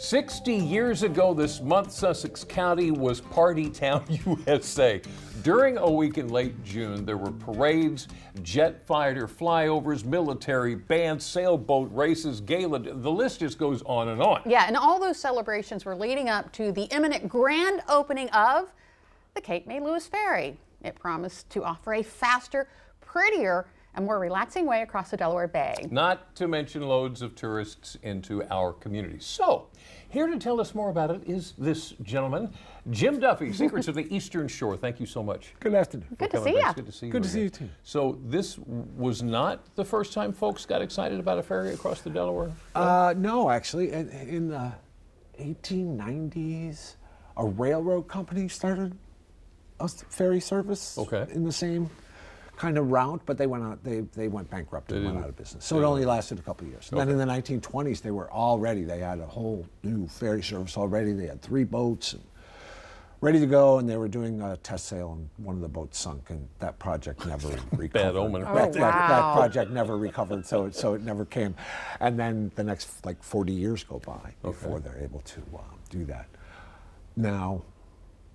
60 years ago this month, Sussex County was Party Town, USA. During a week in late June, there were parades, jet fighter flyovers, military bands, sailboat races, gala. The list just goes on and on. Yeah, and all those celebrations were leading up to the imminent grand opening of the Cape May Lewes Ferry. It promised to offer a faster, prettier, and more relaxing way across the Delaware Bay. Not to mention loads of tourists into our community. So, here to tell us more about it is this gentleman, Jim Duffy, Secrets of the Eastern Shore. Thank you so much. Good afternoon. Good to see you. Good to see you. Good to see you too. So this was not the first time folks got excited about a ferry across the Delaware? No, actually. In the 1890s, a railroad company started a ferry service in the same kind of route, but they went out. They went bankrupt and went out of business. So it only lasted a couple of years. Then in the 1920s, they were all ready. They had a whole new ferry service already. They had 3 boats and ready to go, and they were doing a test sail, and one of the boats sunk, and that project never recovered. Bad omen. That project never recovered, so it never came. And then the next 40 years go by before they're able to do that. Now,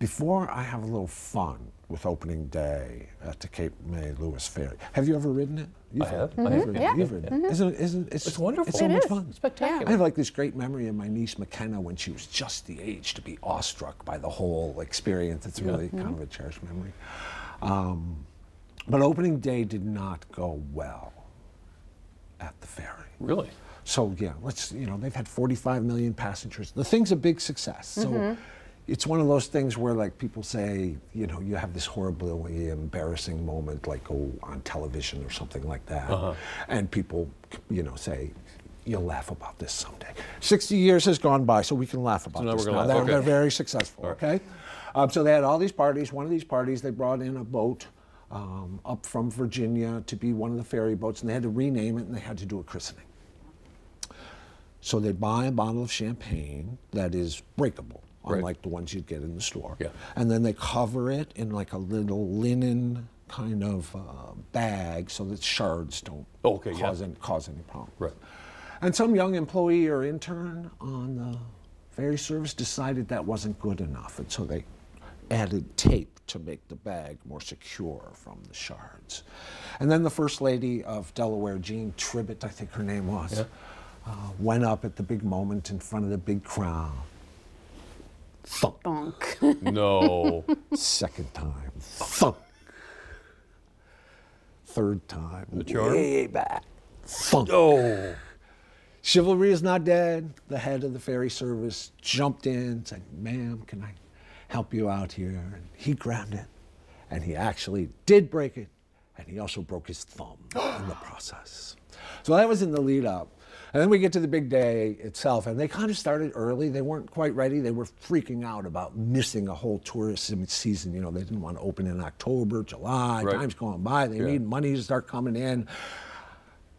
before I have a little fun with opening day at the Cape May Lewes Ferry, have you ever ridden it? I have. You've ridden it. It's wonderful. It's so much fun. It's spectacular. I have this great memory of my niece McKenna when she was just the age to be awestruck by the whole experience. It's really kind of a cherished memory. But opening day did not go well at the ferry. Really? So yeah, they've had 45 million passengers. The thing's a big success. So it's one of those things where people say, you have this horribly embarrassing moment, on television or something like that. And people, say, you'll laugh about this someday. 60 years has gone by, so we can laugh about this now. They're very successful, okay? So they had all these parties. One of these parties, they brought in a boat up from Virginia to be one of the ferry boats, and they had to rename it, and they had to do a christening. So they buy a bottle of champagne that is breakable, unlike the ones you'd get in the store. And then they cover it in a little linen kind of bag so that shards don't cause any problem. And some young employee or intern on the ferry service decided that wasn't good enough, and so they added tape to make the bag more secure from the shards. And then the First Lady of Delaware, Jean Tribbitt, I think her name was, went up at the big moment in front of the big crowd. Thunk. No. Second time. Thunk. Third time. The charm? Way back. Thunk. Oh. Chivalry is not dead. The head of the ferry service jumped in, said, "Ma'am, can I help you out here?" And he grabbed it, and he actually did break it, and he also broke his thumb in the process. So that was in the lead up. And then we get to the big day itself, and they kind of started early. They weren't quite ready. They were freaking out about missing a whole tourism season. They didn't want to open in October, July. Time's going by. They need money to start coming in.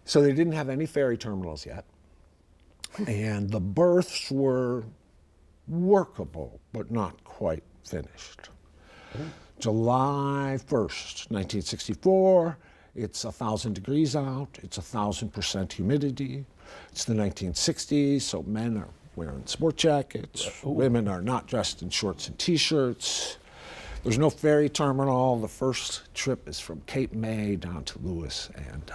So they didn't have any ferry terminals yet. And the berths were workable, but not quite finished. July 1st, 1964, it's 1,000 degrees out. It's 1,000% humidity. It's the 1960s, so men are wearing sport jackets. Women are not dressed in shorts and T-shirts. There's no ferry terminal. The first trip is from Cape May down to Lewes, and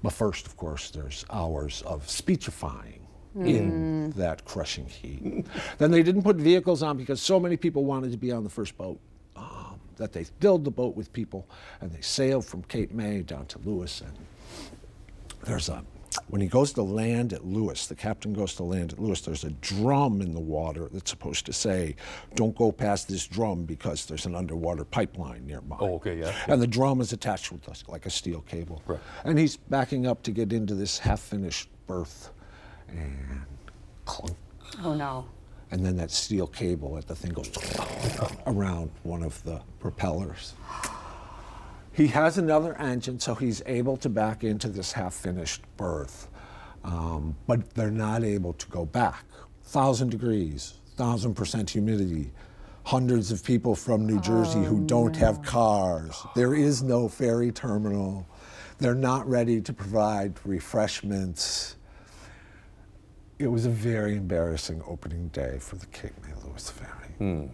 but first, of course, there's hours of speechifying in that crushing heat. Then they didn't put vehicles on because so many people wanted to be on the first boat that they filled the boat with people, and they sailed from Cape May down to Lewes. And when he goes to land at Lewes, the captain goes to land at Lewes, there's a drum in the water that's supposed to say, "Don't go past this drum because there's an underwater pipeline nearby." And the drum is attached with a steel cable. And he's backing up to get into this half-finished berth, and clunk. Oh no. And then that steel cable at the thing goes around one of the propellers. He has another engine, so he's able to back into this half-finished berth, but they're not able to go back. 1,000 degrees, 1,000% humidity, hundreds of people from New Jersey who don't have cars. There is no ferry terminal. They're not ready to provide refreshments. It was a very embarrassing opening day for the Cape May Lewes Ferry.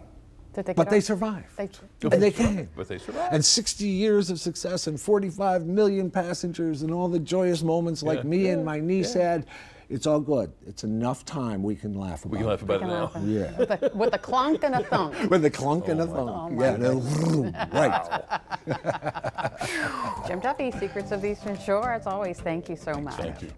Did they But they survived. And they came. But they survived. And 60 years of success and 45 million passengers and all the joyous moments like me and my niece had. It's all good. It's enough time we can laugh about We can laugh about it now. Yeah. With a clunk and a thunk. With a clunk and a thunk. Right. Jim Duffy, Secrets of the Eastern Shore. As always, thank you so much. Thank you.